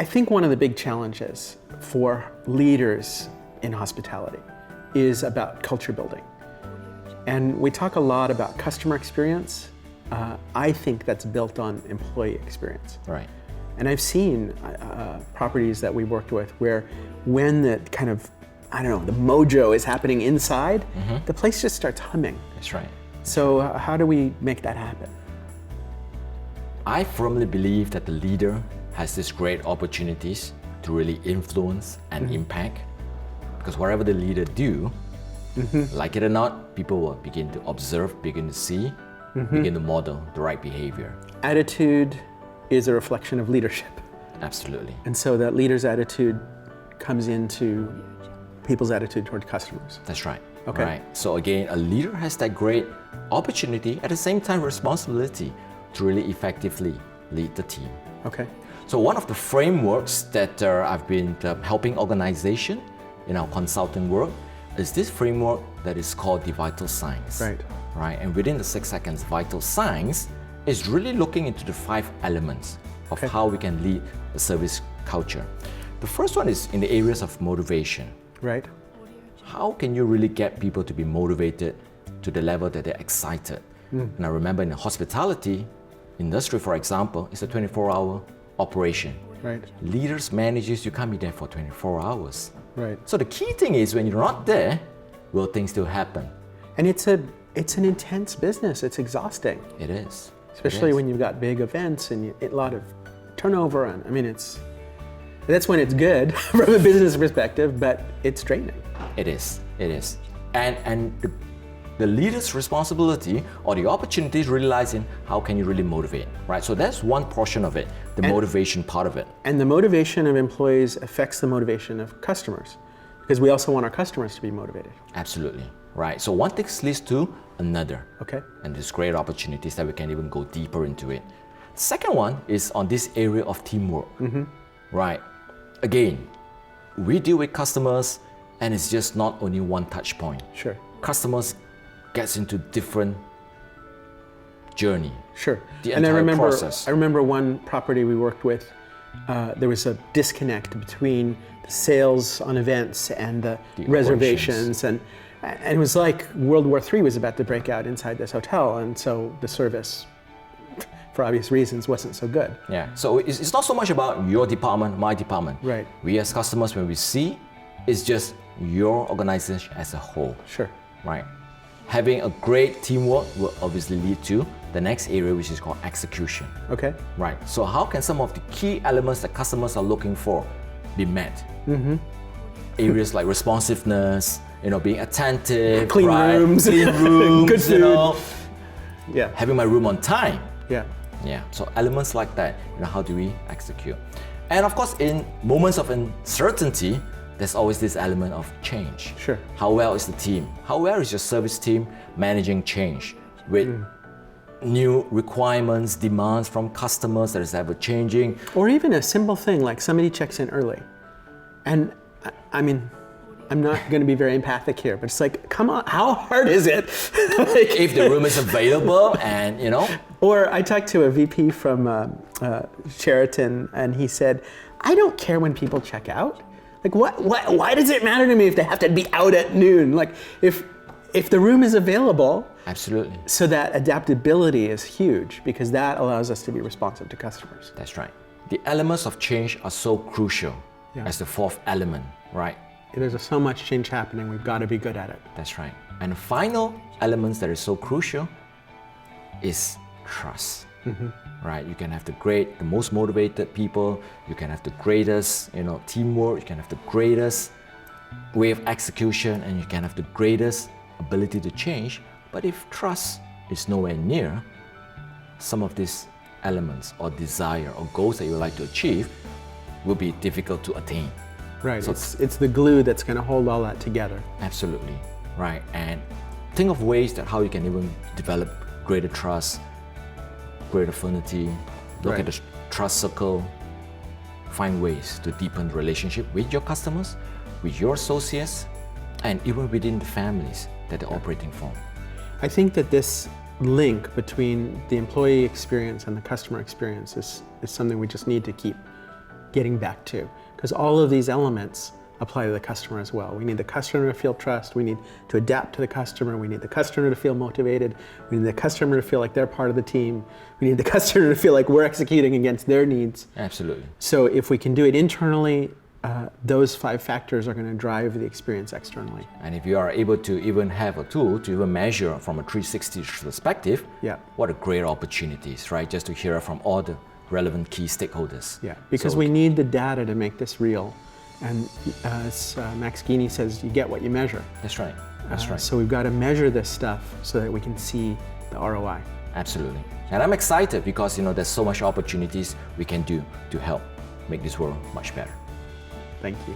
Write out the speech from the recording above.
I think one of the big challenges for leaders in hospitality is about culture building. And we talk a lot about customer experience. I think that's built on employee experience. Right. And I've seen properties that we worked with where when the kind of, I don't know, the mojo is happening inside, the place just starts humming. That's right. So how do we make that happen? I firmly believe that the leader has these great opportunities to really influence and impact, because whatever the leader do, like it or not, people will begin to observe, begin to see, begin to model the right behavior. Attitude is a reflection of leadership. Absolutely. And so that leader's attitude comes into people's attitude toward customers. That's right. Okay. Right. So again, a leader has that great opportunity, at the same time responsibility, to really effectively lead the team. Okay. So one of the frameworks that I've been helping organizations in our consulting work is this framework that is called the vital signs. Right. Right. And within the 6 seconds vital signs is really looking into the 5 elements of how we can lead a service culture. The first one is in the areas of motivation. Right. How can you really get people to be motivated to the level that they're excited? And I remember in the hospitality industry, for example, it's a 24-hour operation. Right. Leaders, managers, you can't be there for 24 hours. Right. So the key thing is when you're not there, will things still happen? And it's an intense business. It's exhausting. It is. Especially when you've got big events and a lot of turnover. And I mean, that's when it's good from a business perspective, but it's draining. It is. It is. And the leader's responsibility or the opportunities really lies in how can you really motivate, right? So that's one portion of it, the motivation part of it. And the motivation of employees affects the motivation of customers, because we also want our customers to be motivated. Absolutely, right? So one thing leads to another. Okay. And there's great opportunities that we can even go deeper into it. Second one is on this area of teamwork, right? Again, we deal with customers and it's just not only one touch point. Sure. Customers gets into different journey. Sure. The And entire process. I remember one property we worked with, there was a disconnect between the sales on events and the reservations. And it was like World War III was about to break out inside this hotel. And so the service, for obvious reasons, wasn't so good. Yeah, so it's not so much about your department, my department. Right. We as customers, when we see, it's just your organization as a whole. Sure. Right. Having a great teamwork will obviously lead to the next area, which is called execution. Okay. Right. So how can some of the key elements that customers are looking for be met? Areas like responsiveness, being attentive, Clean rooms. clean rooms, Good food. Yeah. having my room on time. Yeah. Yeah, so elements like that, how do we execute? And of course, in moments of uncertainty, there's always this element of change. Sure. How well is the team? How well is your service team managing change with new requirements, demands from customers that is ever changing? Or even a simple thing like somebody checks in early. And I mean, I'm not going to be very empathic here, but it's like, come on, how hard is it? If the room is available and, Or I talked to a VP from Sheraton and he said, I don't care when people check out. Like, why does it matter to me if they have to be out at noon? Like, if the room is available. Absolutely. So that adaptability is huge because that allows us to be responsive to customers. That's right. The elements of change are so crucial as the fourth element, right? There's so much change happening, we've got to be good at it. That's right. And the final elements that is so crucial is trust. Right? You can have the most motivated people, you can have the greatest, teamwork, you can have the greatest way of execution, and you can have the greatest ability to change. But if trust is nowhere near, some of these elements or desire or goals that you would like to achieve will be difficult to attain. Right, So it's the glue that's going to hold all that together. Absolutely, right. And think of ways that how you can even develop greater trust, greater affinity, look at the trust circle, find ways to deepen the relationship with your customers, with your associates, and even within the families that they're operating from. I think that this link between the employee experience and the customer experience is something we just need to keep getting back to, because all of these elements apply to the customer as well. We need the customer to feel trust, we need to adapt to the customer, we need the customer to feel motivated, we need the customer to feel like they're part of the team, we need the customer to feel like we're executing against their needs. Absolutely. So if we can do it internally, those 5 factors are going to drive the experience externally. And if you are able to even have a tool to even measure from a 360 perspective, Yeah. what a great opportunities, right? Just to hear from all the relevant key stakeholders. Yeah, because So- we need the data to make this real. And as Max Gini says, you get what you measure. That's right. That's right. So we've got to measure this stuff so that we can see the ROI. Absolutely. And I'm excited because there's so much opportunities we can do to help make this world much better. Thank you.